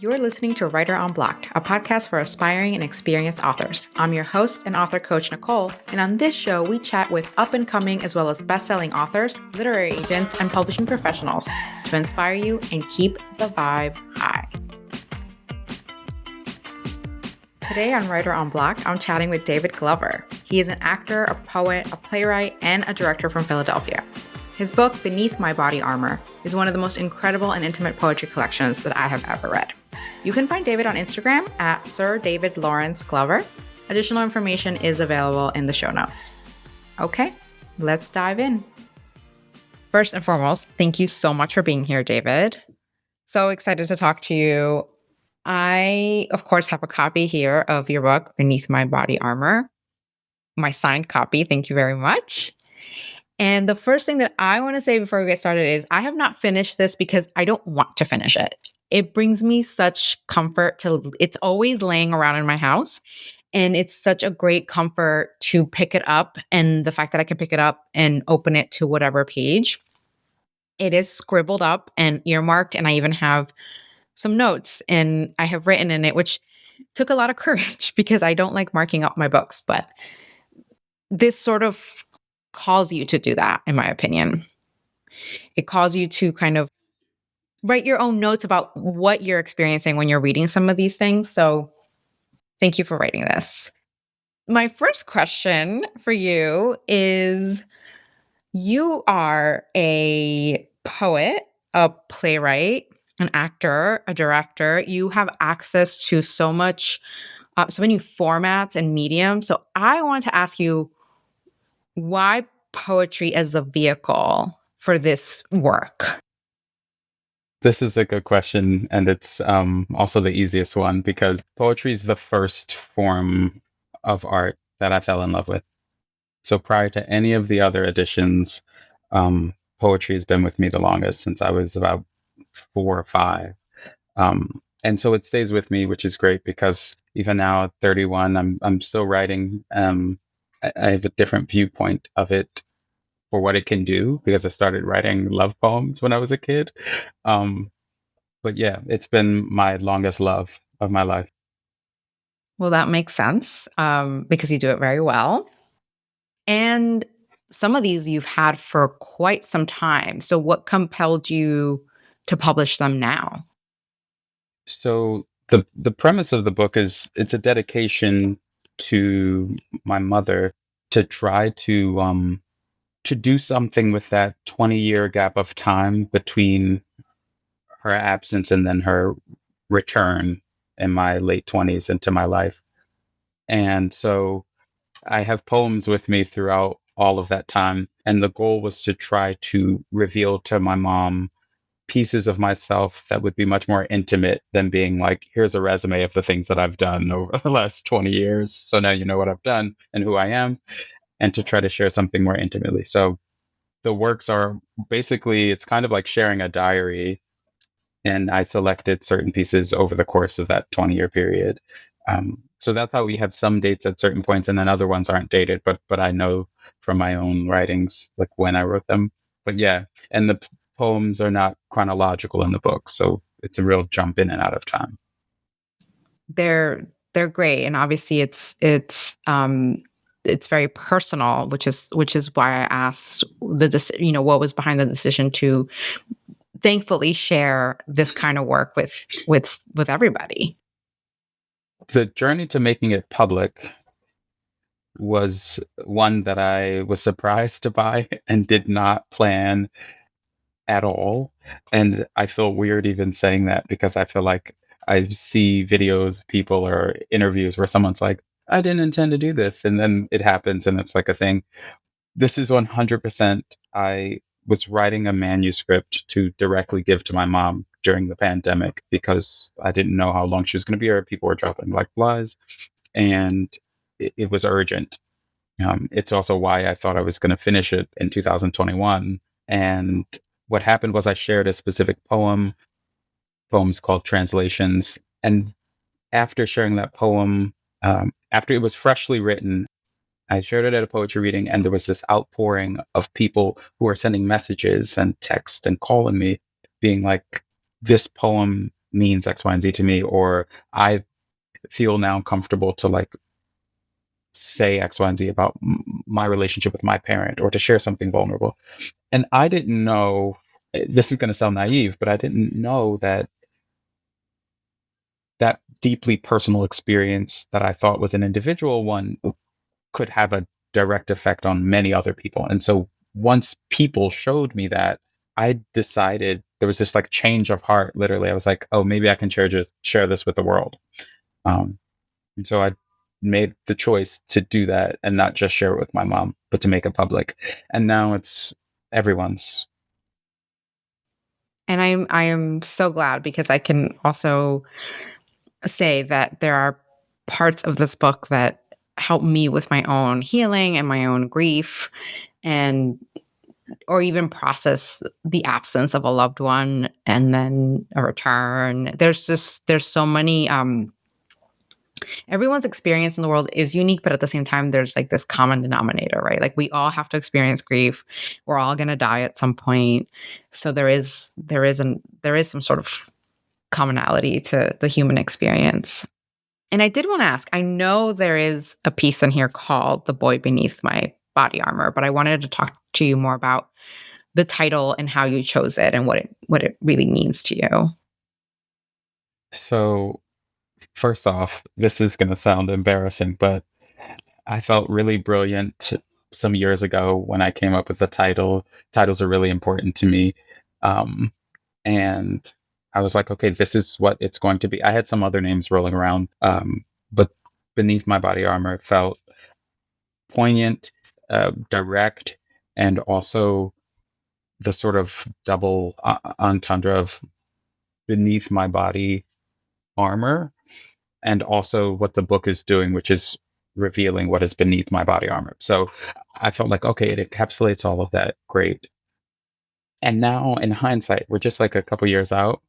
You're listening to Writer Unblocked, a podcast for aspiring and experienced authors. I'm your host and author coach, Nicole, and on this show, we chat with up and coming as well as best-selling authors, literary agents, and publishing professionals to inspire you and keep the vibe high. Today on Writer Unblocked, I'm chatting with David Glover. He is an actor, a poet, a playwright, and a director from Philadelphia. His book, Beneath My Body Armor, is one of the most incredible and intimate poetry collections that I have ever read. You can find David on Instagram at Sir David Lawrence Glover. Additional information is available in the show notes. Okay, let's dive in. First and foremost, thank you so much for being here, David. So excited to talk to you. I, of course, have a copy here of your book, Beneath My Body Armor. My signed copy, thank you very much. And the first thing that I want to say before we get started is I have not finished this because I don't want to finish it. It brings me such comfort it's always laying around in my house. And it's such a great comfort to pick it up. And the fact that I can pick it up and open it to whatever page. It is scribbled up and earmarked. And I even have some notes and I have written in it, which took a lot of courage because I don't like marking up my books. But this sort of calls you to do that, in my opinion. It calls you to kind of write your own notes about what you're experiencing when you're reading some of these things. So thank you for writing this. My first question for you is, you are a poet, a playwright, an actor, a director. You have access to so many formats and mediums. So I want to ask you, why poetry as the vehicle for this work? This is a good question, and it's also the easiest one because poetry is the first form of art that I fell in love with. So prior to any of the other editions, poetry has been with me the longest, since I was about 4 or 5. And so it stays with me, which is great because even now at 31, I'm still writing. I have a different viewpoint of it for what it can do because I started writing love poems when I was a kid. But yeah, it's been my longest love of my life. Well, that makes sense because you do it very well. And some of these you've had for quite some time. So what compelled you to publish them now? So the premise of the book is it's a dedication to my mother to try to do something with that 20-year gap of time between her absence and then her return in my late 20s into my life. And so I have poems with me throughout all of that time. And the goal was to try to reveal to my mom pieces of myself that would be much more intimate than being like, here's a resume of the things that I've done over the last 20 years. So now you know what I've done and who I am, and to try to share something more intimately. So the works are basically, it's kind of like sharing a diary. And I selected certain pieces over the course of that 20-year period. So that's how we have some dates at certain points, and then other ones aren't dated. But I know from my own writings, like when I wrote them. But yeah, and the poems are not chronological in the book, so it's a real jump in and out of time. They're great, and obviously it's very personal, which is why I asked what was behind the decision to thankfully share this kind of work with everybody. The journey to making it public was one that I was surprised by and did not plan at all. And I feel weird even saying that because I feel like I see videos, people or interviews where someone's like, I didn't intend to do this. And then it happens and it's like a thing. This is 100%. I was writing a manuscript to directly give to my mom during the pandemic because I didn't know how long she was going to be here. People were dropping like flies, and it was urgent. It's also why I thought I was going to finish it in 2021. And what happened was I shared a specific poems called Translations. And after sharing that poem, after it was freshly written, I shared it at a poetry reading, and there was this outpouring of people who were sending messages and text and calling me, being like, this poem means X, Y, and Z to me, or I feel now comfortable to like say X, Y, and Z about my relationship with my parent, or to share something vulnerable. And I didn't know, this is going to sound naive, but I didn't know that that deeply personal experience that I thought was an individual one could have a direct effect on many other people. And so once people showed me that, I decided there was this like change of heart. Literally, I was like, oh, maybe I can share this with the world. Um, and so I made the choice to do that and not just share it with my mom, but to make it public. And now it's everyone's. And I am so glad, because I can also say that there are parts of this book that help me with my own healing and my own grief, and or even process the absence of a loved one and then a return. There's so many everyone's experience in the world is unique, but at the same time there's like this common denominator, right? Like we all have to experience grief. We're all going to die at some point. So there is some sort of commonality to the human experience. And I did want to ask, I know there is a piece in here called The Boy Beneath My Body Armor, but I wanted to talk to you more about the title and how you chose it and what it really means to you. So, first off, this is going to sound embarrassing, but I felt really brilliant some years ago when I came up with the title. Titles are really important to me. Um, and I was like, okay, this is what it's going to be. I had some other names rolling around, but Beneath My Body Armor felt poignant, direct, and also the sort of double entendre of beneath my body armor, and also what the book is doing, which is revealing what is beneath my body armor. So I felt like, okay, it encapsulates all of that. Great. And now in hindsight, we're just like a couple years out.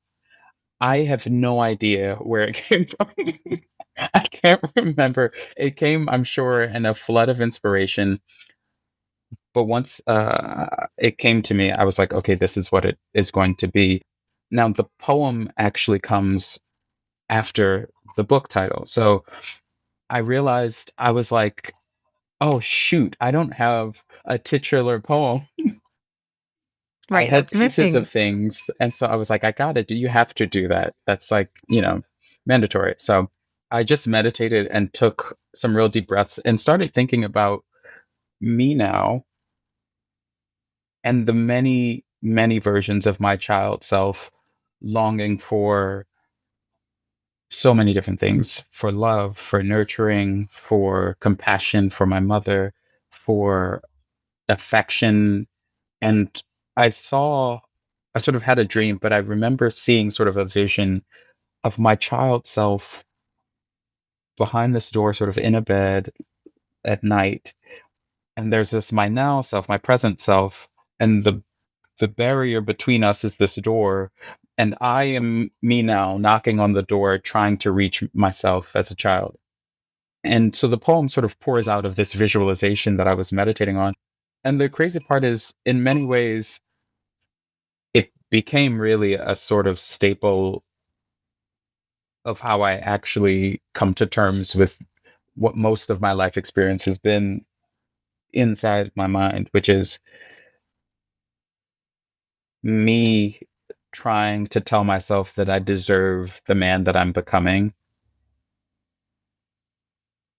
I have no idea where it came from. I can't remember. It came, I'm sure, in a flood of inspiration. But once it came to me, I was like, okay, this is what it is going to be. Now, the poem actually comes after the book title. So I realized, I was like, oh, shoot, I don't have a titular poem. I Right, had that's pieces of missing. things. And so I was like, I got to do, you have to do that. That's like, mandatory. So I just meditated and took some real deep breaths and started thinking about me now and the many, many versions of my child self longing for so many different things, for love, for nurturing, for compassion, for my mother, for affection. And I saw, I sort of had a dream, but I remember seeing sort of a vision of my child self behind this door, sort of in a bed at night. And there's this my now self, my present self, and the barrier between us is this door, and I am me now knocking on the door trying to reach myself as a child. And so the poem sort of pours out of this visualization that I was meditating on. And the crazy part is, in many ways, it became really a sort of staple of how I actually come to terms with what most of my life experience has been inside my mind, which is me trying to tell myself that I deserve the man that I'm becoming,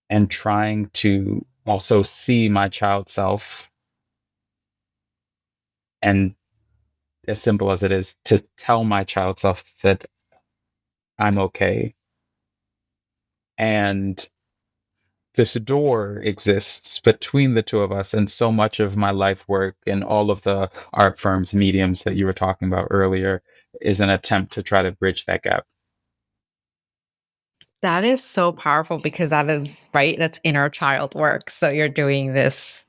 and trying to also see my child self, and as simple as it is, to tell my child self that I'm okay. And this door exists between the two of us, and so much of my life work and all of the art firms, mediums that you were talking about earlier is an attempt to try to bridge that gap. That is so powerful, because that is right. That's inner child work. So you're doing this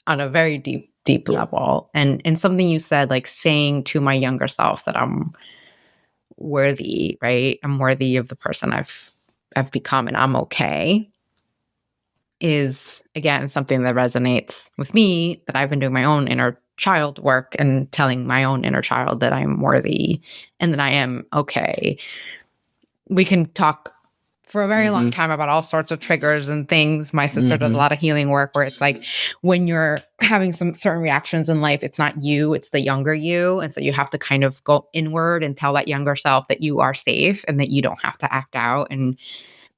on a very deep level, and something you said, like saying to my younger self that I'm worthy, right? I'm worthy of the person I've become, and I'm okay, is again something that resonates with me, that I've been doing my own inner child work and telling my own inner child that I'm worthy and that I am okay. We can talk for a very long Hmm. time about all sorts of triggers and things. My sister does a Hmm. lot of healing work where it's like when you're having some certain reactions in life, it's not you, it's the younger you. And so you have to kind of go inward and tell that younger self that you are safe and that you don't have to act out. And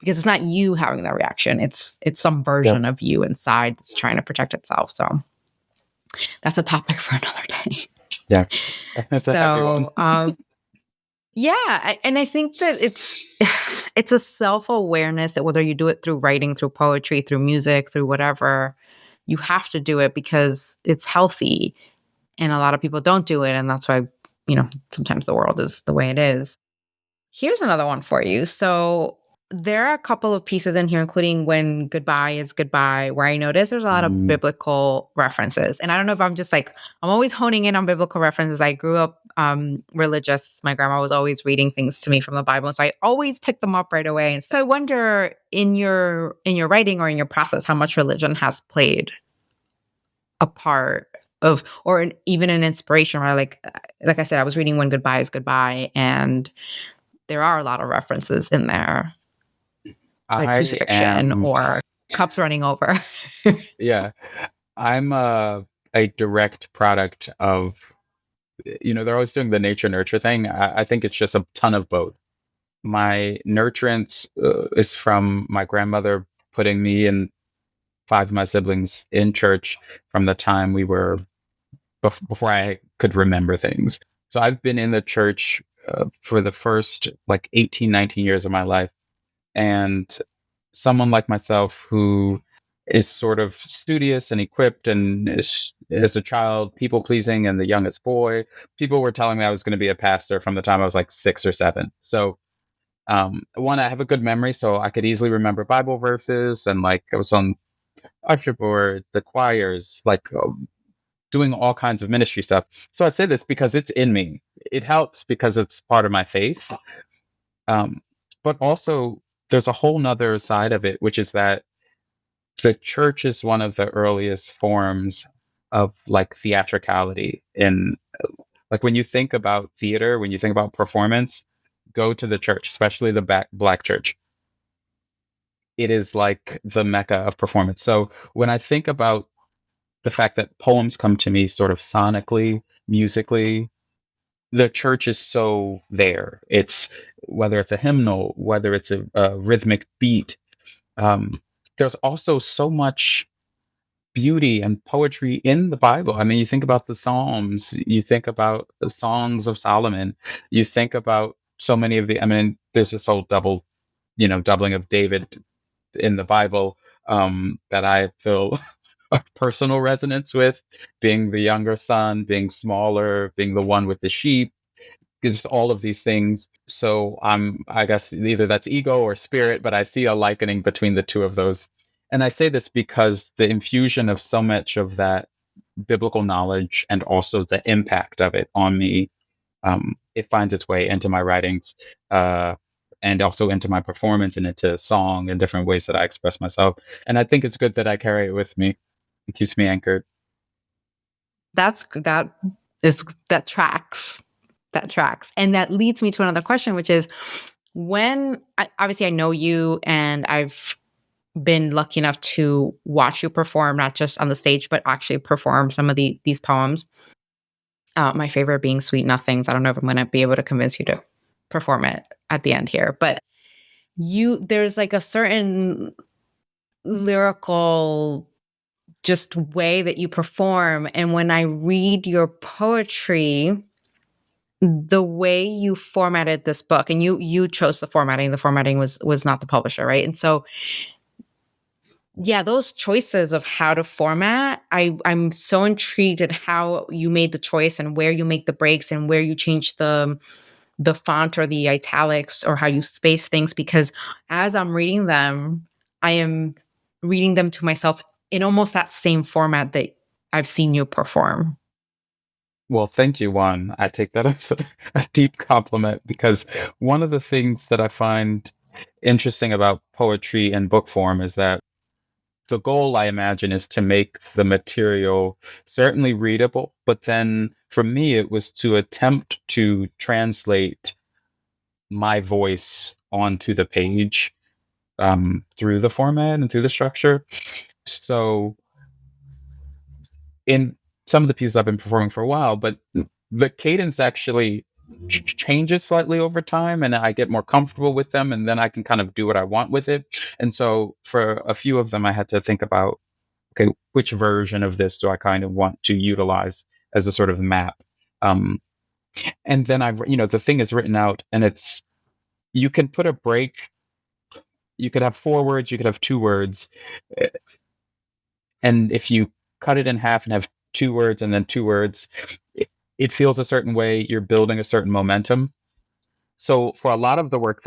because it's not you having that reaction, it's some Yep. version of you inside that's trying to protect itself. So that's a topic for another day. Yeah. It's a heavy one. So yeah, and I think that it's a self-awareness that whether you do it through writing, through poetry, through music, through whatever, you have to do it because it's healthy. And a lot of people don't do it. And that's why, sometimes the world is the way it is. Here's another one for you. So there are a couple of pieces in here, including When Goodbye is Goodbye, where I notice there's a lot of Mm. biblical references. And I don't know if I'm just like, I'm always honing in on biblical references. I grew up religious. My grandma was always reading things to me from the Bible. So I always pick them up right away. And so I wonder in your writing or in your process, how much religion has played a part of, or even an inspiration, right? Like I said, I was reading When Goodbye is Goodbye, and there are a lot of references in there, like I crucifixion am, or cups running over. yeah, I'm a direct product of, they're always doing the nature nurture thing. I think it's just a ton of both. My nurturance is from my grandmother putting me and five of my siblings in church from the time we were before I could remember things. So I've been in the church for the first like 18, 19 years of my life. And someone like myself who is sort of studious and equipped and is, as a child, people pleasing and the youngest boy, people were telling me I was going to be a pastor from the time I was like 6 or 7. So one, I have a good memory, so I could easily remember Bible verses, and like I was on usher board, the choirs, like doing all kinds of ministry stuff. So I say this because it's in me. It helps because it's part of my faith. Um, but also, there's a whole nother side of it, which is that the church is one of the earliest forms of like theatricality. In like when you think about theater, when you think about performance, go to the church, especially the black church. It is like the mecca of performance. So when I think about the fact that poems come to me sort of sonically, musically, the church is so there. It's whether it's a hymnal, whether it's a rhythmic beat. Um, there's also so much beauty and poetry in the Bible. I mean, you think about the Psalms, you think about the Songs of Solomon, you think about so many of I mean, there's this whole doubling of David in the Bible that I feel a personal resonance with, being the younger son, being smaller, being the one with the sheep, just all of these things. So I guess either that's ego or spirit, but I see a likening between the two of those. And I say this because the infusion of so much of that biblical knowledge and also the impact of it on me, it finds its way into my writings, and also into my performance and into song and different ways that I express myself. And I think it's good that I carry it with me. It keeps me anchored. That is that tracks. That tracks. And that leads me to another question, which is obviously I know you and I've been lucky enough to watch you perform, not just on the stage, but actually perform some of these poems. My favorite being Sweet Nothings. I don't know if I'm going to be able to convince you to perform it at the end here, but there's like a certain lyrical just way that you perform. And when I read your poetry, the way you formatted this book, and you chose the formatting was not the publisher, right? And so yeah, those choices of how to format, I'm so intrigued at how you made the choice and where you make the breaks and where you change the font or the italics or how you space things, because as I'm reading them, I am reading them to myself in almost that same format that I've seen you perform. Well, thank you, Juan. I take that as a deep compliment because one of the things that I find interesting about poetry and book form is that the goal, I imagine, is to make the material certainly readable, but then for me, it was to attempt to translate my voice onto the page, through the format and through the structure. So in some of the pieces I've been performing for a while, but the cadence actually changes slightly over time, and I get more comfortable with them, and then I can kind of do what I want with it. And so for a few of them, I had to think about, okay, which version of this do I kind of want to utilize as a sort of map? Um, and then the thing is written out, and you can put a break. You could have 4 words, you could have 2 words, eh, and if you cut it in half and have 2 words and then 2 words, it feels a certain way. You're building a certain momentum. So for a lot of the work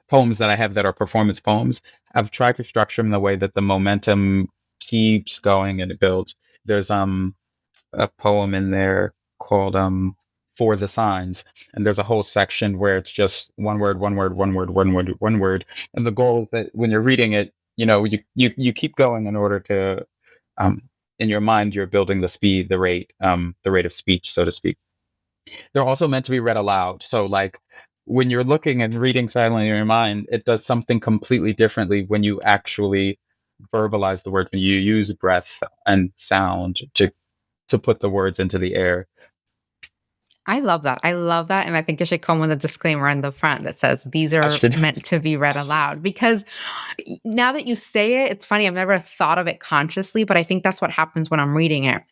poems that I have that are performance poems, I've tried to structure them in the way that the momentum keeps going and it builds. There's a poem in there called For the Signs, and there's a whole section where it's just one word, one word, one word, one word, one word. And the goal is that when you're reading it, you keep going in order to um in your mind you're building the speed, the rate of speech, so to speak. They're also meant to be read aloud. So like when you're looking and reading silently in your mind, it does something completely differently when you actually verbalize the word, when you use breath and sound to put the words into the air. I love that. I love that. And I think it should come with a disclaimer on the front that says these I are should meant to be read aloud. Because now that you say it, it's funny. I've never thought of it consciously, but I think that's what happens when I'm reading it.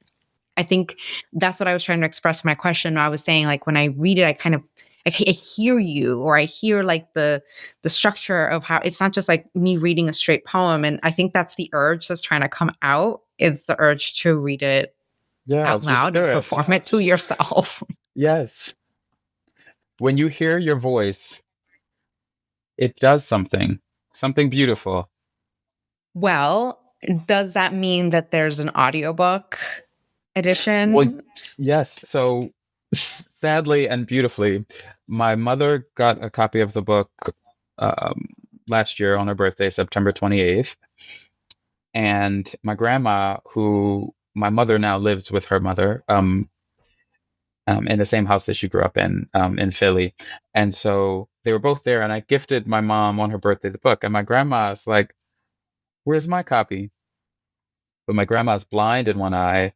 I think that's what I was trying to express in my question. I was saying, like, when I read it, I hear you, or I hear like the structure of how it's not just like me reading a straight poem. And I think that's the urge that's trying to come out, is the urge to read it Yeah, out just loud do and it. perform it to yourself. Yes. When you hear your voice, it does something beautiful. Well, does that mean that there's an audiobook Well, edition? yes. So sadly and beautifully, my mother got a copy of the book um, last year on her birthday, September 28th. And my grandma, who my mother now lives with her mother, in the same house that she grew up in Philly. And so they were both there, and I gifted my mom on her birthday the book. And my grandma's like, "Where's my copy?" But my grandma's blind in one eye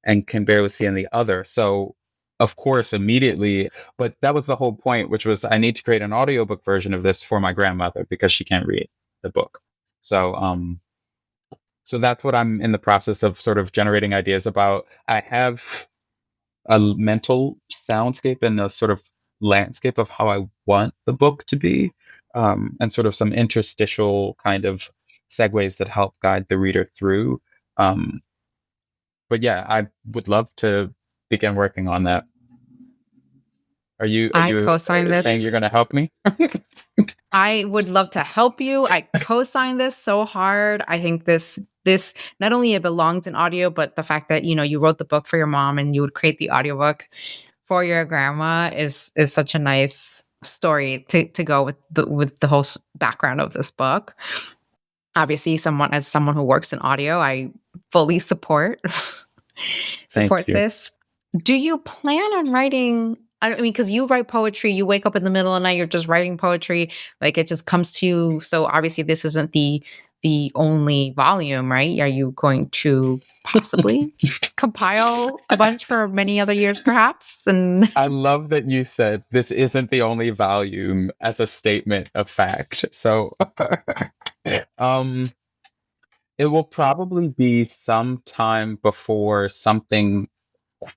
and can barely see in the other. So, of course, immediately, but that was the whole point, which was I need to create an audiobook version of this for my grandmother because she can't read the book. So, so that's what I'm in the process of sort of generating ideas about. I have a mental soundscape and a sort of landscape of how I want the book to be, and sort of some interstitial kind of segues that help guide the reader through. Um, but yeah, I would love to begin working on that. Are I you co-sign saying you're this. going to help me? I would love to help you. I co-sign this so hard. I think this not only it belongs in audio, but the fact that you wrote the book for your mom and you would create the audiobook for your grandma is such a nice story to go with the whole background of this book. Obviously, someone who works in audio, I fully Thank support you. this. Do you plan on writing? I mean, because you write poetry, you wake up in the middle of the night, you're just writing poetry, like it just comes to you. So obviously, this isn't the only volume, right? Are you going to possibly compile a bunch for many other years, perhaps? And I love that you said this isn't the only volume as a statement of fact. So, um, it will probably be some time before something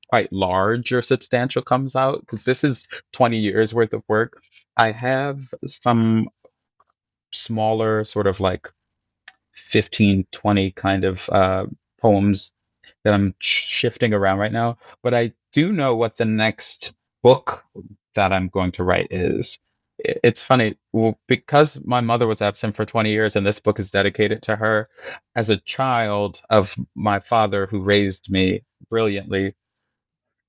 quite large or substantial comes out, because this is 20 years worth of work. I have some smaller, sort of like 15, 20 kind of poems that I'm shifting around right now. But I do know what the next book that I'm going to write is. It's funny, well, because my mother was absent for 20 years and this book is dedicated to her. As a child of my father who raised me brilliantly,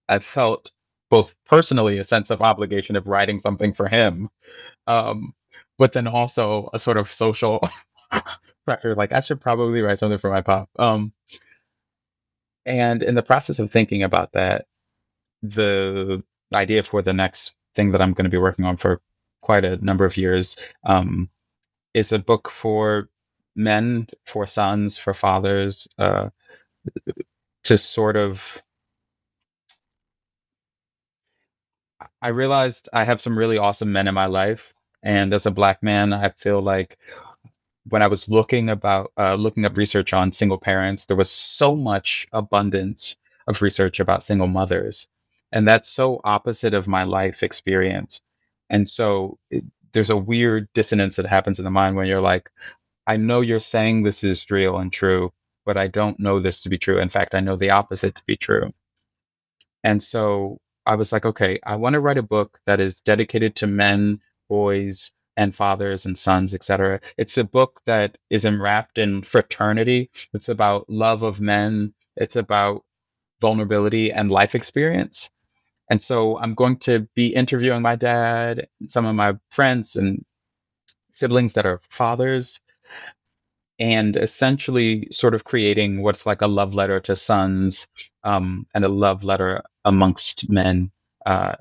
I felt both personally a sense of obligation of writing something for him, um, but then also a sort of social pressure. Like I should probably write something for my pop. And in the process of thinking about that, the idea for the next thing that I'm going to be working on for quite a number of years is a book for men, for sons, for fathers, to sort of. I realized I have some really awesome men in my life, and as a Black man, I feel like when I was looking up research on single parents, there was so much abundance of research about single mothers, and that's so opposite of my life experience. And so there's a weird dissonance that happens in the mind when you're like, I know you're saying this is real and true, but I don't know this to be true. In fact, I know the opposite to be true. And so I was like, okay, I want to write a book that is dedicated to men, boys, and fathers and sons, etc. It's a book that is enwrapped in fraternity. It's about love of men. It's about vulnerability and life experience. And so I'm going to be interviewing my dad, some of my friends and siblings that are fathers, and essentially sort of creating what's like a love letter to sons, and a love letter amongst men. Uh,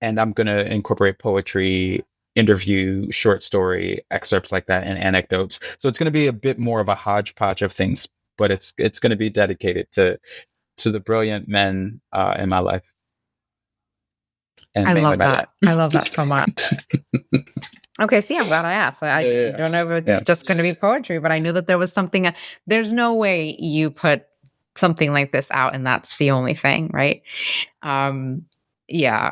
and I'm going to incorporate poetry, interview, short story excerpts like that, and anecdotes. So it's going to be a bit more of a hodgepodge of things, but it's going to be dedicated to the brilliant men in my life, and I mainly love my dad. that. I love that so much. Okay, see, I'm glad I asked. I Yeah. don't know if it's Yeah. just going to be poetry, but I knew that there was something. There's no way you put something like this out and that's the only thing, right? Yeah.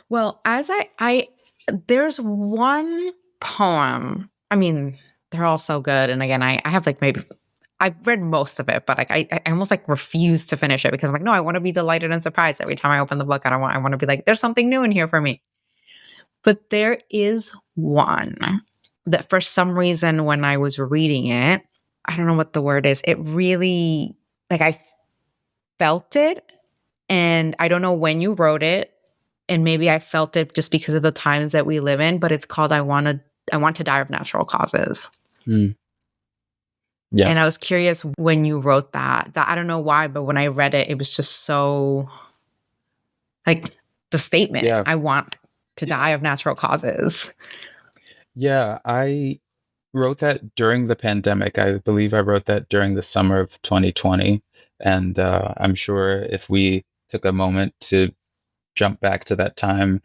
Well, as I there's one poem. I mean, they're all so good. And again, I have like maybe I've read most of it, but like I almost like refuse to finish it because I'm like, no, I want to be delighted and surprised every time I open the book. I want to be like, there's something new in here for me. But there is one that for some reason when I was reading it, I don't know what the word is. It really like I felt it, and I don't know when you wrote it, and maybe I felt it just because of the times that we live in, but it's called I want to die of natural causes. Mm. Yeah. And I was curious when you wrote that I don't know why, but when I read it, it was just so like the statement, Yeah. I want to die of natural causes. Yeah. I wrote that during the pandemic. I believe I wrote that during the summer of 2020. And I'm sure if we took a moment to jump back to that time,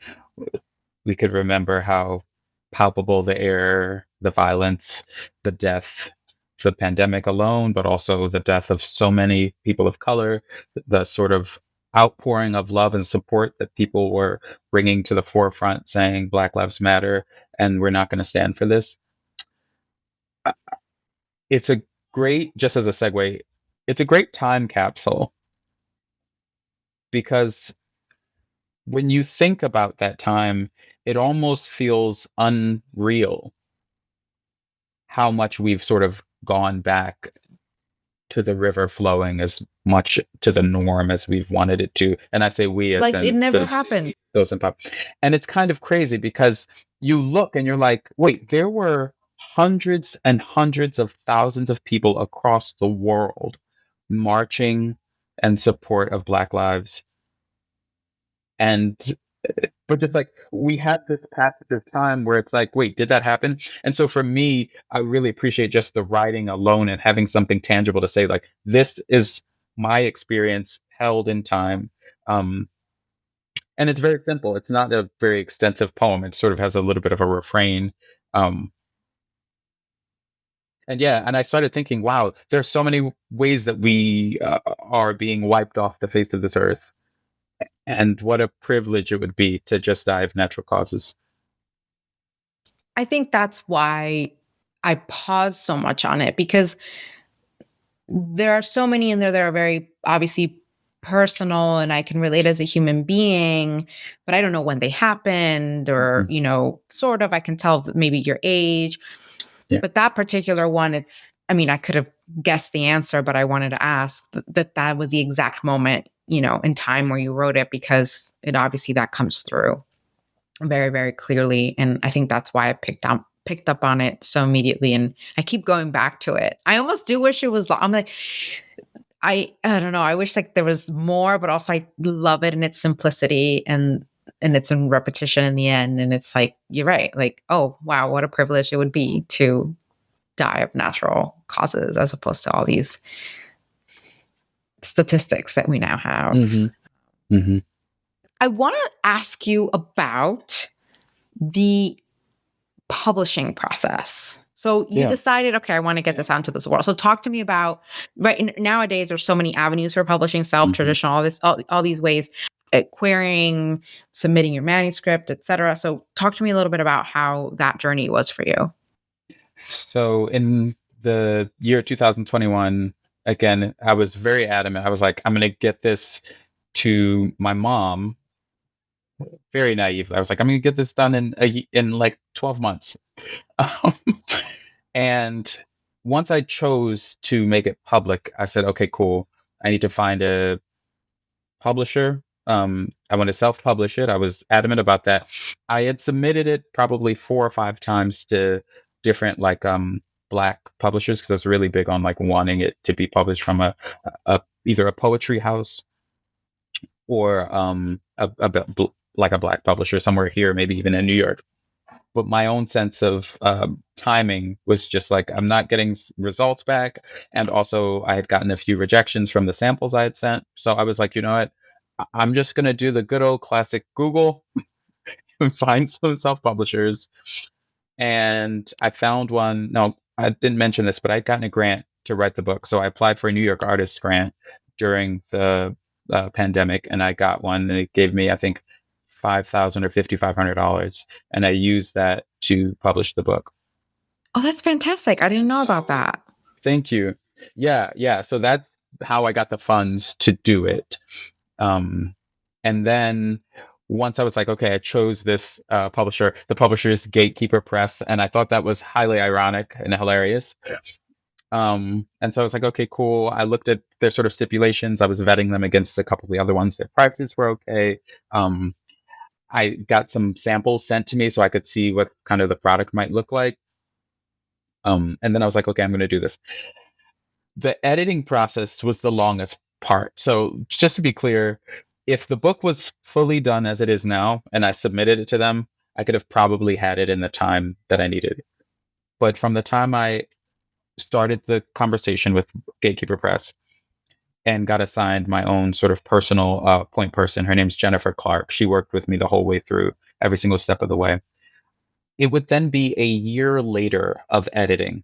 we could remember how palpable the air, the violence, the death, the pandemic alone, but also the death of so many people of color, the sort of outpouring of love and support that people were bringing to the forefront, saying Black Lives Matter, and we're not going to stand for this. It's a great, just as a segue, it's a great time capsule because when you think about that time, it almost feels unreal how much we've sort of gone back to the river flowing as much to the norm as we've wanted it to. And I say we as Like it in never happened. those in pop. And it's kind of crazy because you look and you're like, wait, there were hundreds and hundreds of thousands of people across the world marching in support of Black lives. And but just like we had this passage of time where it's like, wait, did that happen? And so for me, I really appreciate just the writing alone and having something tangible to say, like, this is my experience held in time. Um, and it's very simple. It's not a very extensive poem. It sort of has a little bit of a refrain. Um, and yeah, and I started thinking, wow, there's so many ways that we are being wiped off the face of this earth. And what a privilege it would be to just die of natural causes. I think that's why I pause so much on it because there are so many in there that are very obviously personal and I can relate as a human being, but I don't know when they happened or, Mhm. sort of I can tell maybe your age. Yeah. But that particular one, I could have guessed the answer, but I wanted to ask that was the exact moment, in time where you wrote it because it obviously that comes through very, very clearly. And I think that's why I picked up on it so immediately, and I keep going back to it. I almost do wish it was I'm like, I don't know. I wish like there was more, but also I love it in its simplicity and it's in repetition in the end. And it's like, you're right. Like, oh wow, what a privilege it would be to die of natural causes as opposed to all these statistics that we now have. Mm-hmm. Mm-hmm. I want to ask you about the publishing process. So you Yeah. decided, okay, I want to get this out into this world. So talk to me about, right, nowadays there's so many avenues for publishing, Mm-hmm. self-traditional, all these ways, querying, submitting your manuscript, etc. So talk to me a little bit about how that journey was for you. So in the year 2021, again, I was very adamant. I was like, I'm going to get this to my mom. Very naive. I was like, I'm going to get this done in like 12 months. Um, and once I chose to make it public, I said, okay, cool. I need to find a publisher. I want to self-publish it. I was adamant about that. I had submitted it probably 4 or 5 times to different like Black publishers because I was really big on like wanting it to be published from a either a poetry house or like a Black publisher somewhere here, maybe even in New York. But my own sense of timing was just like, I'm not getting results back. And also I had gotten a few rejections from the samples I had sent. So I was like, you know what? I'm just going to do the good old classic Google and find some self-publishers. And I found one. No, I didn't mention this, but I'd gotten a grant to write the book. So I applied for a New York Artists Grant during the pandemic, and I got one. And it gave me, I think, $5,000 or $5,500, and I used that to publish the book. Oh, that's fantastic. I didn't know about that. Thank you. Yeah. So that's how I got the funds to do it. And then once I was like, okay, I chose this publisher. The publisher is Gatekeeper Press, and I thought that was highly ironic and hilarious. And so I was like, okay, cool. I looked at their sort of stipulations. I was vetting them against a couple of the other ones. Their prices were okay. I got some samples sent to me so I could see what kind of the product might look like. And then I was like, okay, I'm going to do this. The editing process was the longest part. So just to be clear, if the book was fully done as it is now and I submitted it to them, I could have probably had it in the time that I needed. But from the time I started the conversation with Gatekeeper Press and got assigned my own sort of personal point person, her name's Jennifer Clark. She worked with me the whole way through, every single step of the way. It would then be a year later of editing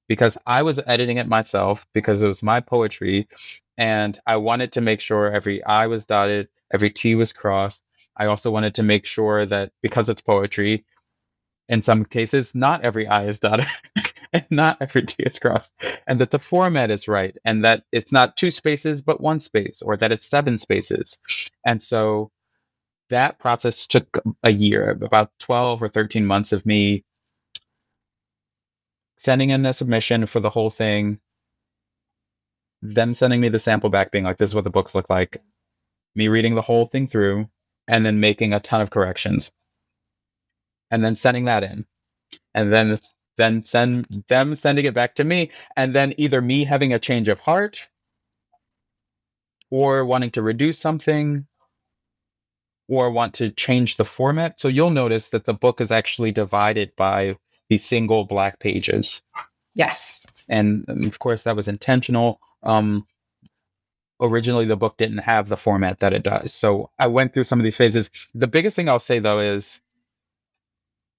because I was editing it myself because it was my poetry and I wanted to make sure every I was dotted, every T was crossed. I also wanted to make sure that because it's poetry, in some cases, not every I is dotted and not every T is crossed, and that the format is right, and that it's not 2 spaces but 1 space, or that it's 7 spaces. And so that process took a year, about 12 or 13 months of me sending in a submission for the whole thing, them sending me the sample back being like, this is what the books look like, me reading the whole thing through, and then making a ton of corrections, and then sending that in, and then send them sending it back to me, and then either me having a change of heart or wanting to reduce something or want to change the format. So you'll notice that the book is actually divided by these single Black pages. Yes. And of course, that was intentional. Originally, the book didn't have the format that it does. So I went through some of these phases. The biggest thing I'll say, though, is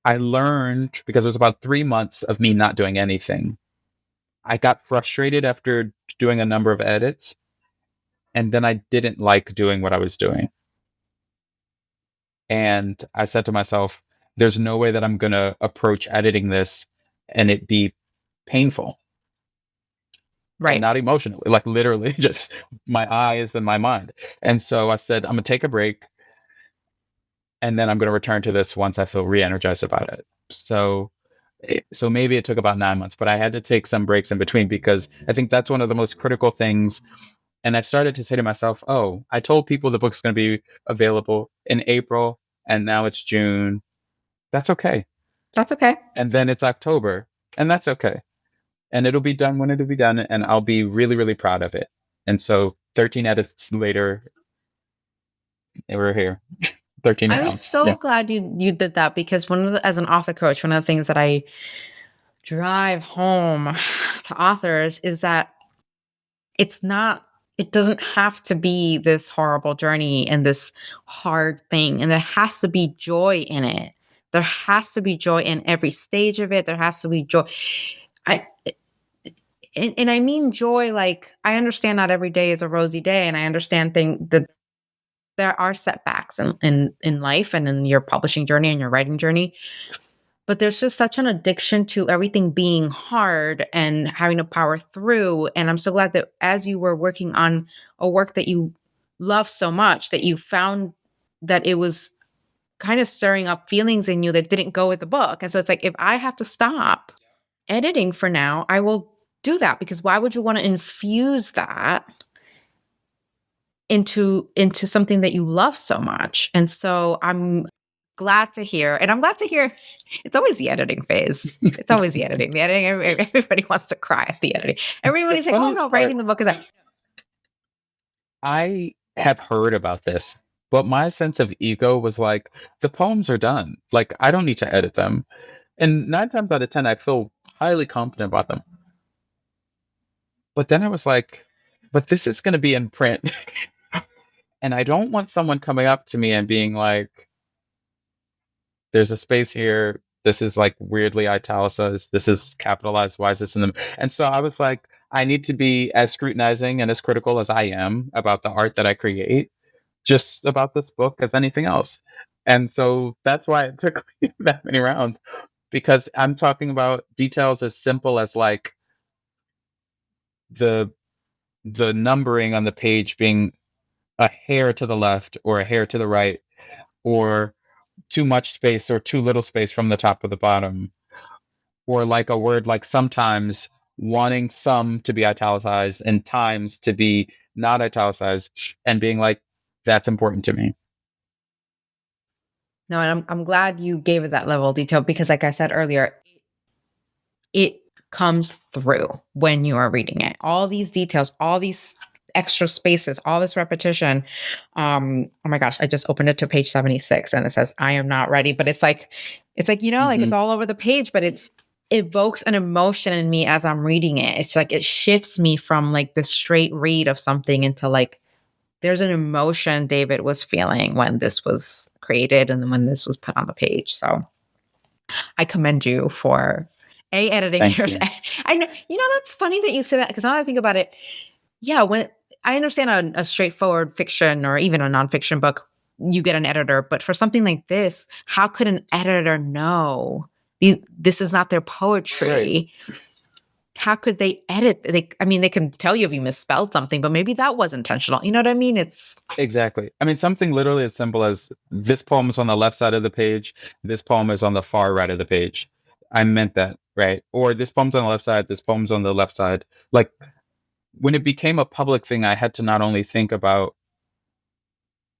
I learned, because it was about 3 months of me not doing anything. I got frustrated after doing a number of edits, and then I didn't like doing what I was doing. And I said to myself, there's no way that I'm going to approach editing this and it be painful. And Right. not emotionally, like literally just my eyes and my mind. And so I said, I'm going to take a break and then I'm going to return to this once I feel re-energized about it. So maybe it took about 9 months, but I had to take some breaks in between because I think that's one of the most critical things. And I started to say to myself, oh, I told people the book's going to be available in April and now it's June. That's okay. That's okay. And then it's October, and that's okay. And it'll be done when it'll be done, and I'll be really, really proud of it. And so 13 edits later, we're here. 13 I was rounds. so Yeah. glad you did that, because as an author coach, one of the things that I drive home to authors is that it doesn't have to be this horrible journey and this hard thing. And there has to be joy in it. There has to be joy in every stage of it. There has to be joy. I and I mean joy, like, I understand not every day is a rosy day, and I understand that there are setbacks in life and in your publishing journey and your writing journey. But there's just such an addiction to everything being hard and having to power through. And I'm so glad that as you were working on a work that you love so much, that you found that it was kind of stirring up feelings in you that didn't go with the book. And so it's like, if I have to stop editing for now, I will do that, because why would you want to infuse that into something that you love so much? And so I'm glad to hear, and I'm glad to hear it's always the editing phase. It's always the editing. The editing, everybody wants to cry at the editing. Everybody's like, oh no, writing the book is like, I have heard about this, but my sense of ego was like, the poems are done. Like, I don't need to edit them. And 9 times out of 10, I feel highly confident about them. But then I was like, but this is going to be in print. And I don't want someone coming up to me and being like, there's a space here. This is like weirdly italicized. This is capitalized. Why is this in them? And so I was like, I need to be as scrutinizing and as critical as I am about the art that I create, just about this book as anything else. And so that's why it took me that many rounds, because I'm talking about details as simple as like the numbering on the page being a hair to the left or a hair to the right, or too much space or too little space from the top to the bottom, or like a word like sometimes wanting some to be italicized and times to be not italicized, and being like, that's important to me. no, and I'm glad you gave it that level of detail, because like I said earlier, it comes through when you are reading it. All these details, all these extra spaces, all this repetition. Oh my gosh, I just opened it to page 76 and it says, I am not ready. But like, like it's all over the page, but it evokes an emotion in me as I'm reading it. It's like, it shifts me from like the straight read of something into like, there's an emotion David was feeling when this was created and when this was put on the page. So I commend you for editing Thank yours. you. I know, that's funny that you say that, because now that I think about it, yeah, when I understand a straightforward fiction or even a nonfiction book, you get an editor. But for something like this, how could an editor know this is not their poetry? Right. How could they edit? They can tell you if you misspelled something, but maybe that was intentional. You know what I mean? It's Exactly. I mean, something literally as simple as this poem is on the left side of the page, this poem is on the far right of the page. I meant that, right? Or this poem's on the left side, this poem's on the left side. Like, when it became a public thing, I had to not only think about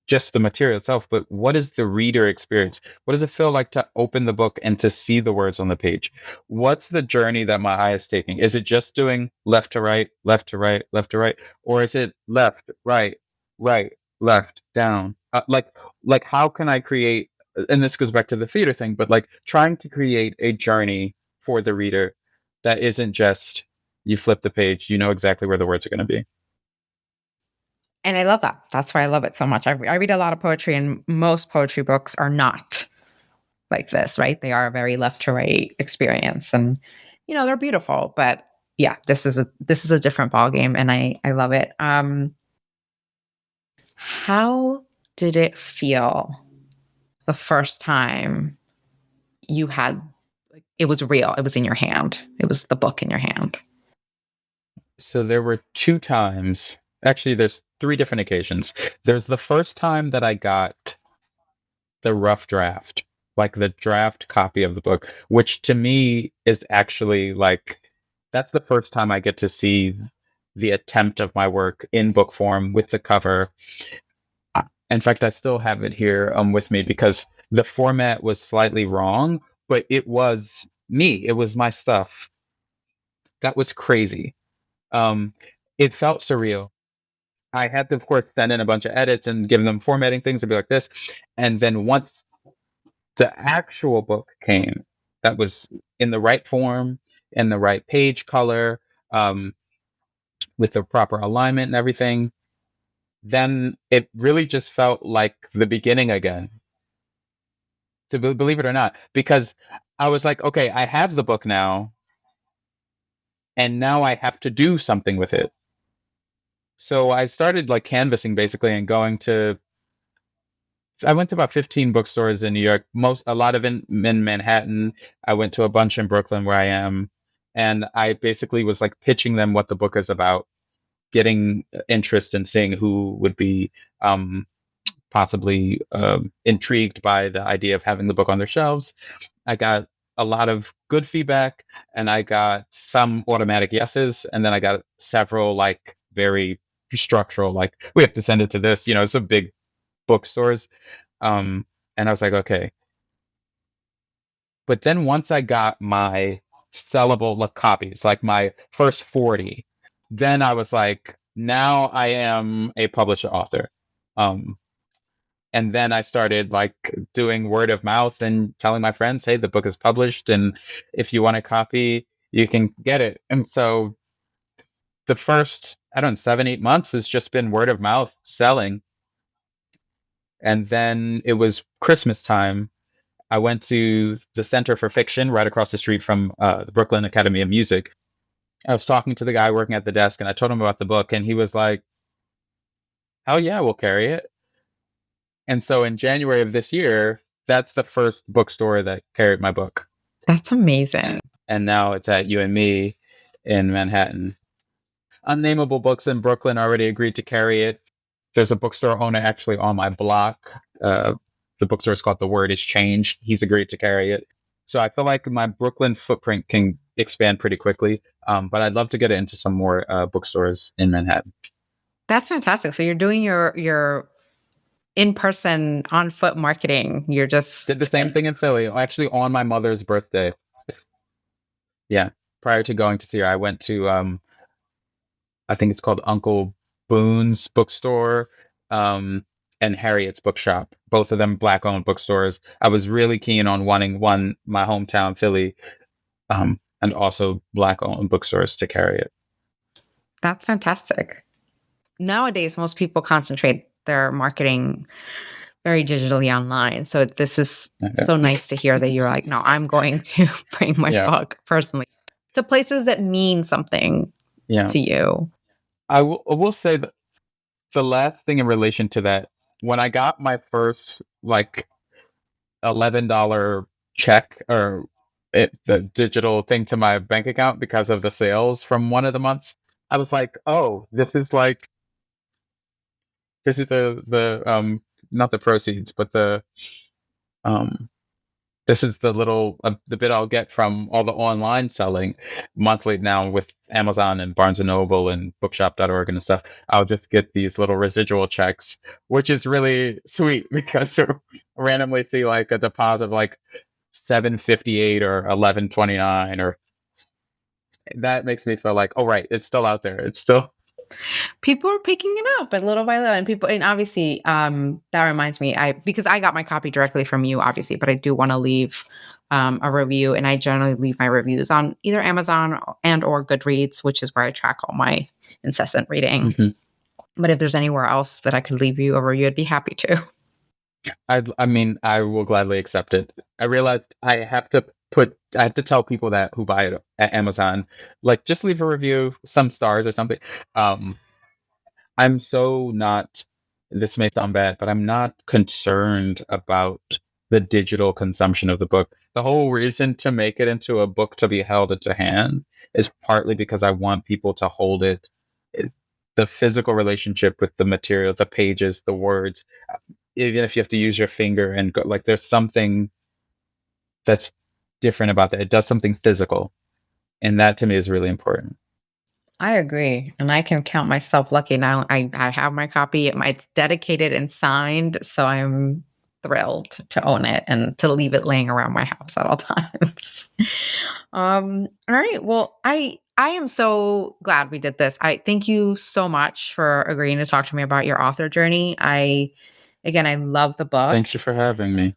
just the material itself, but what is the reader experience? What does it feel like to open the book and to see the words on the page? What's the journey that my eye is taking? Is it just doing left to right, left to right, left to right? Or is it left, right, right, left, down? Like how can I create, and this goes back to the theater thing, but like trying to create a journey for the reader that isn't just you flip the page, you know exactly where the words are going to be. And I love that. That's why I love it so much. I read a lot of poetry, and most poetry books are not like this, right? They are a very left to right experience, and they're beautiful. But yeah, this is a different ballgame, and I love it. How did it feel the first time you had, like, it was real? It was in your hand. It was the book in your hand. So there were 2 times. Actually, there's 3 different occasions. There's the first time that I got the rough draft, like the draft copy of the book, which to me is actually like, that's the first time I get to see the attempt of my work in book form with the cover. In fact, I still have it here with me because the format was slightly wrong, but it was me. It was my stuff. That was crazy. Um, it felt surreal. I had to, of course, send in a bunch of edits and give them formatting things and be like this. And then once the actual book came, that was in the right form, in the right page color, um, with the proper alignment and everything, then it really just felt like the beginning again. Believe it or not, because I was like, okay, I have the book now, and now I have to do something with it. So I started like canvassing basically and I went to about 15 bookstores in New York, a lot of in Manhattan. I went to a bunch in Brooklyn where I am. And I basically was like pitching them what the book is about, getting interest and seeing who would be um, possibly intrigued by the idea of having the book on their shelves. I got a lot of good feedback, and I got some automatic yeses, and then I got several like very structural, like we have to send it to this. It's a big bookstores. Um, and I was like, okay. But then once I got my sellable copies, like my first 40, then I was like, now I am a published author. Um, and then I started like doing word of mouth and telling my friends, hey, the book is published, and if you want a copy, you can get it. And so the first, I don't know, 7, 8 months has just been word of mouth selling. And then it was Christmas time. I went to the Center for Fiction right across the street from the Brooklyn Academy of Music. I was talking to the guy working at the desk, and I told him about the book, and he was like, hell yeah, we'll carry it. And so in January of this year, that's the first bookstore that carried my book. That's amazing. And now it's at You and Me in Manhattan. Unnameable Books in Brooklyn already agreed to carry it. There's a bookstore owner actually on my block. The bookstore is called The Word Is Changed. He's agreed to carry it. So I feel like my Brooklyn footprint can expand pretty quickly. But I'd love to get it into some more bookstores in Manhattan. That's fantastic. So you're doing your in-person on foot marketing. You're just Did the same thing in Philly, actually on my mother's birthday. Yeah. Prior to going to see her, I went to I think it's called Uncle Boone's bookstore, and Harriet's bookshop. Both of them Black-owned bookstores. I was really keen on wanting one, my hometown Philly, and also Black-owned bookstores to carry it. That's fantastic. Nowadays, most people concentrate their marketing very digitally online. So this is so nice to hear that you're like, no, I'm going to bring my book personally to places that mean something to you. I will say that the last thing in relation to that, when I got my first like $11 check or the digital thing to my bank account because of the sales from one of the months, I was like, oh, this is the not the proceeds, but this is the little the bit I'll get from all the online selling monthly now with Amazon and Barnes and Noble and bookshop.org and stuff. I'll just get these little residual checks, which is really sweet because I randomly see like a deposit of like $7.58 or $11.29, or that makes me feel like, oh right, it's still out there. It's still people are picking it up, but little by little, and obviously, that reminds me, because I got my copy directly from you, obviously, but I do want to leave a review, and I generally leave my reviews on either Amazon and or Goodreads, which is where I track all my incessant reading. Mm-hmm. But if there's anywhere else that I could leave you a review, I'd be happy to. I mean, I will gladly accept it. I realize I have to tell people that who buy it at Amazon, like, just leave a review, some stars or something. I'm so not, this may sound bad, but I'm not concerned about the digital consumption of the book. The whole reason to make it into a book to be held into hand is partly because I want people to hold it, the physical relationship with the material, the pages, the words, even if you have to use your finger and go, like, there's something that's different about that. It does something physical. And that to me is really important. I agree. And I can count myself lucky now. I have my copy. It's dedicated and signed. So thrilled to own it and to leave it laying around my house at all times. All right. Well, I am so glad we did this. I thank you so much for agreeing to talk to me about your author journey. I love the book. Thank you for having me.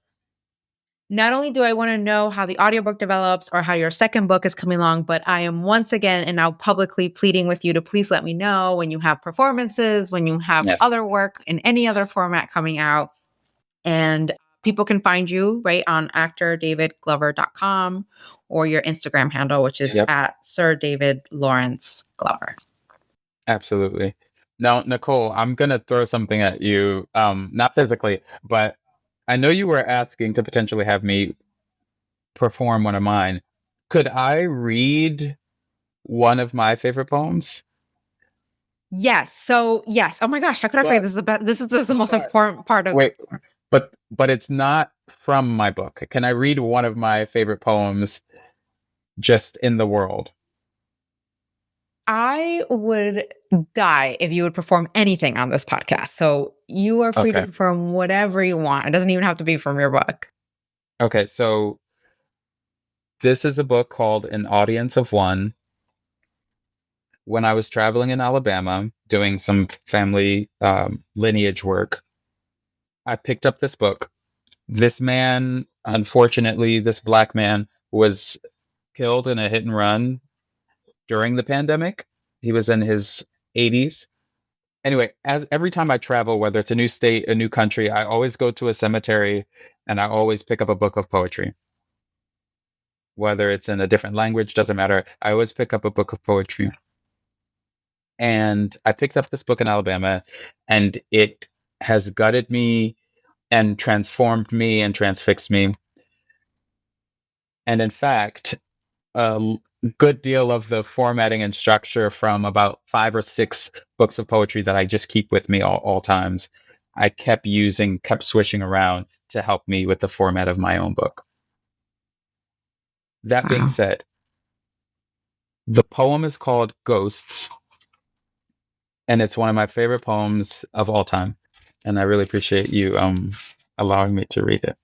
Not only do I want to know how the audiobook develops or how your second book is coming along, but I am once again and now publicly pleading with you to please let me know when you have performances, when you have Yes. other work in any other format coming out. And people can find you right on actordavidglover.com or your Instagram handle, which is Yep. at Sir David Lawrence Glover. Absolutely. Now, Nicole, I'm gonna throw something at you. Not physically, but I know you were asking to potentially have me perform one of mine. Could I read one of my favorite poems? Yes. So yes. Oh my gosh, how could I forget? But This is the best. This is the most but important part of. wait, but it's not from my book. Can I read one of my favorite poems just in the world? I would die if you would perform anything on this podcast. So you are free to Okay. perform whatever you want. It doesn't even have to be from your book. Okay, so this is a book called An Audience of One. When I was traveling in Alabama doing some family lineage work, I picked up this book. This man, unfortunately, this black man was killed in a hit and run during the pandemic. He was in his 80s. Anyway, as every time I travel, whether it's a new state, a new country, I always go to a cemetery and I always pick up a book of poetry. Whether it's in a different language, doesn't matter. I always pick up a book of poetry. And I picked up this book in Alabama, and it has gutted me and transformed me and transfixed me. And in fact, a good deal of the formatting and structure from about 5 or 6 books of poetry that I just keep with me all times, I kept switching around to help me with the format of my own book. That being Wow. said, the poem is called Ghosts, and it's one of my favorite poems of all time. And I really appreciate you allowing me to read it.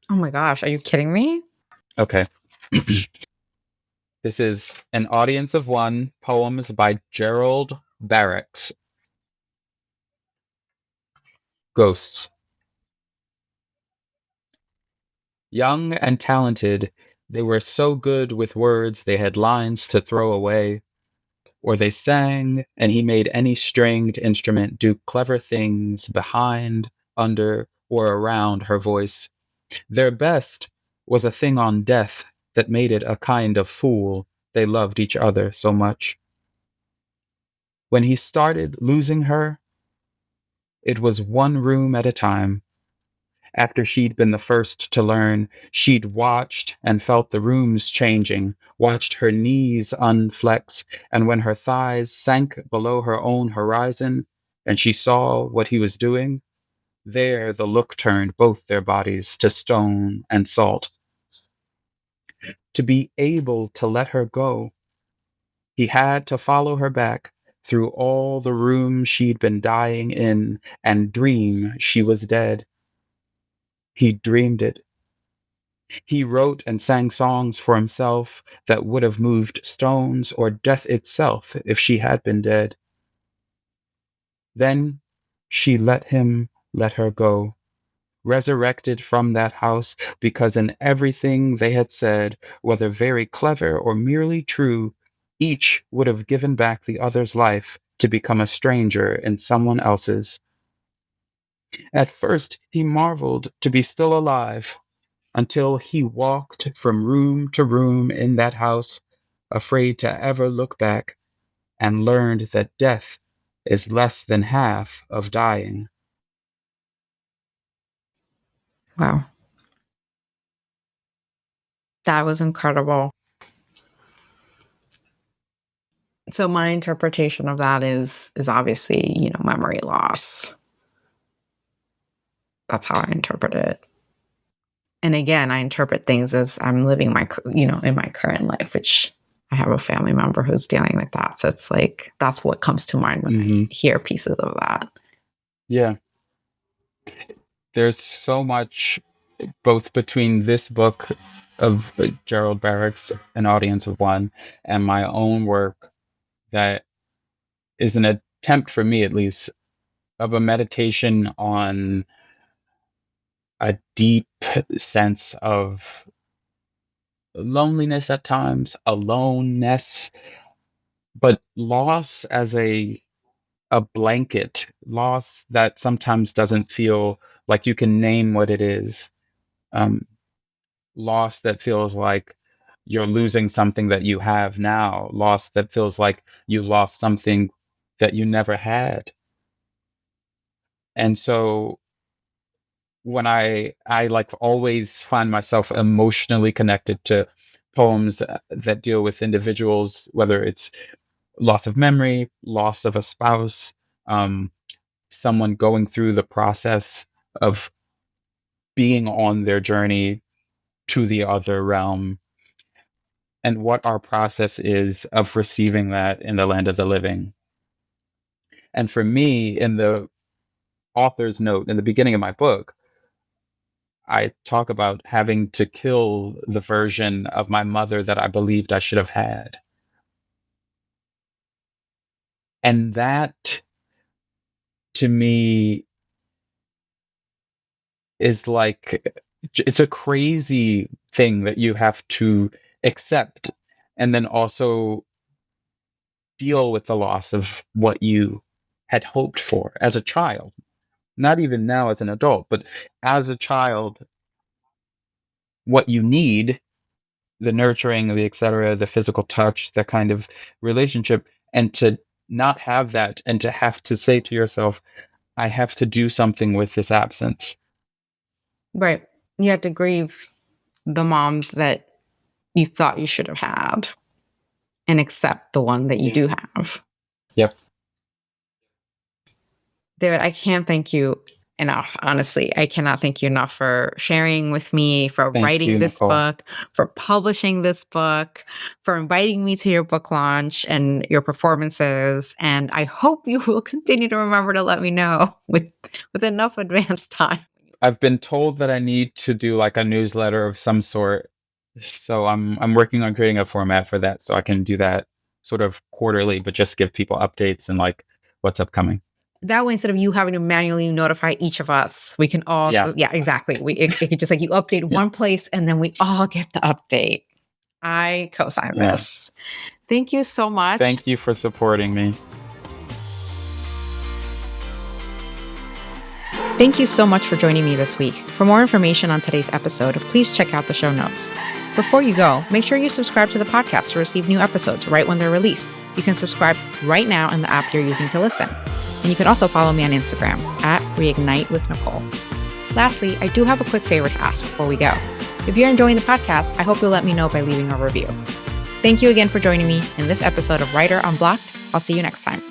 Oh my gosh. Are you kidding me? Okay. This is An Audience of One, poems by Gerald Barracks. Ghosts. Young and talented, they were so good with words they had lines to throw away. Or they sang, and he made any stringed instrument do clever things behind, under, or around her voice. Their best was a thing on death that made it a kind of fool. They loved each other so much. When he started losing her, it was one room at a time. After she'd been the first to learn, she'd watched and felt the rooms changing, watched her knees unflex, and when her thighs sank below her own horizon, and she saw what he was doing, there the look turned both their bodies to stone and salt. To be able to let her go, he had to follow her back through all the rooms she'd been dying in and dream she was dead. He dreamed it. He wrote and sang songs for himself that would have moved stones or death itself if she had been dead. Then she let him let her go, resurrected from that house, because in everything they had said, whether very clever or merely true, each would have given back the other's life to become a stranger in someone else's. At first he marveled to be still alive, until he walked from room to room in that house, afraid to ever look back, and learned that death is less than half of dying. Wow. That was incredible. So my interpretation of that is obviously, memory loss. That's how I interpret it. And again, I interpret things as I'm living in my current life, which I have a family member who's dealing with that. So it's like, that's what comes to mind when I hear pieces of that. Yeah. there's so much both between this book of Gerald Barrick's An Audience of One and my own work that is an attempt, for me at least, of a meditation on a deep sense of loneliness at times, aloneness, but loss as a blanket, loss that sometimes doesn't feel like you can name what it is. Loss that feels like you're losing something that you have now, loss that feels like you lost something that you never had. And so when I like always find myself emotionally connected to poems that deal with individuals, whether it's loss of memory, loss of a spouse, someone going through the process of being on their journey to the other realm, and what our process is of receiving that in the land of the living. And for me, in the author's note in the beginning of my book, I talk about having to kill the version of my mother that I believed I should have had. And that, to me, is like, it's a crazy thing that you have to accept and then also deal with the loss of what you had hoped for as a child. Not even now as an adult, but as a child, what you need, the nurturing, the et cetera, the physical touch, that kind of relationship, and to not have that and to have to say to yourself, I have to do something with this absence. Right. You have to grieve the mom that you thought you should have had and accept the one that you do have. Yep. David, I can't thank you enough. Honestly, I cannot thank you enough for sharing with me, for Thank writing you, this Nicole. book, for publishing this book, for inviting me to your book launch and your performances. And I hope you will continue to remember to let me know with enough advance time. I've been told that I need to do like a newsletter of some sort. So I'm working on creating a format for that so I can do that sort of quarterly, but just give people updates and like what's upcoming. That way, instead of you having to manually notify each of us, we can all, yeah, exactly. It could just like you update one place and then we all get the update. I co-sign this. Thank you so much. Thank you for supporting me. Thank you so much for joining me this week. For more information on today's episode, please check out the show notes. Before you go, make sure you subscribe to the podcast to receive new episodes right when they're released. You can subscribe right now in the app you're using to listen. And you can also follow me on Instagram at Reignite with Nicole. Lastly, I do have a quick favor to ask before we go. If you're enjoying the podcast, I hope you'll let me know by leaving a review. Thank you again for joining me in this episode of Writer Unblocked. I'll see you next time.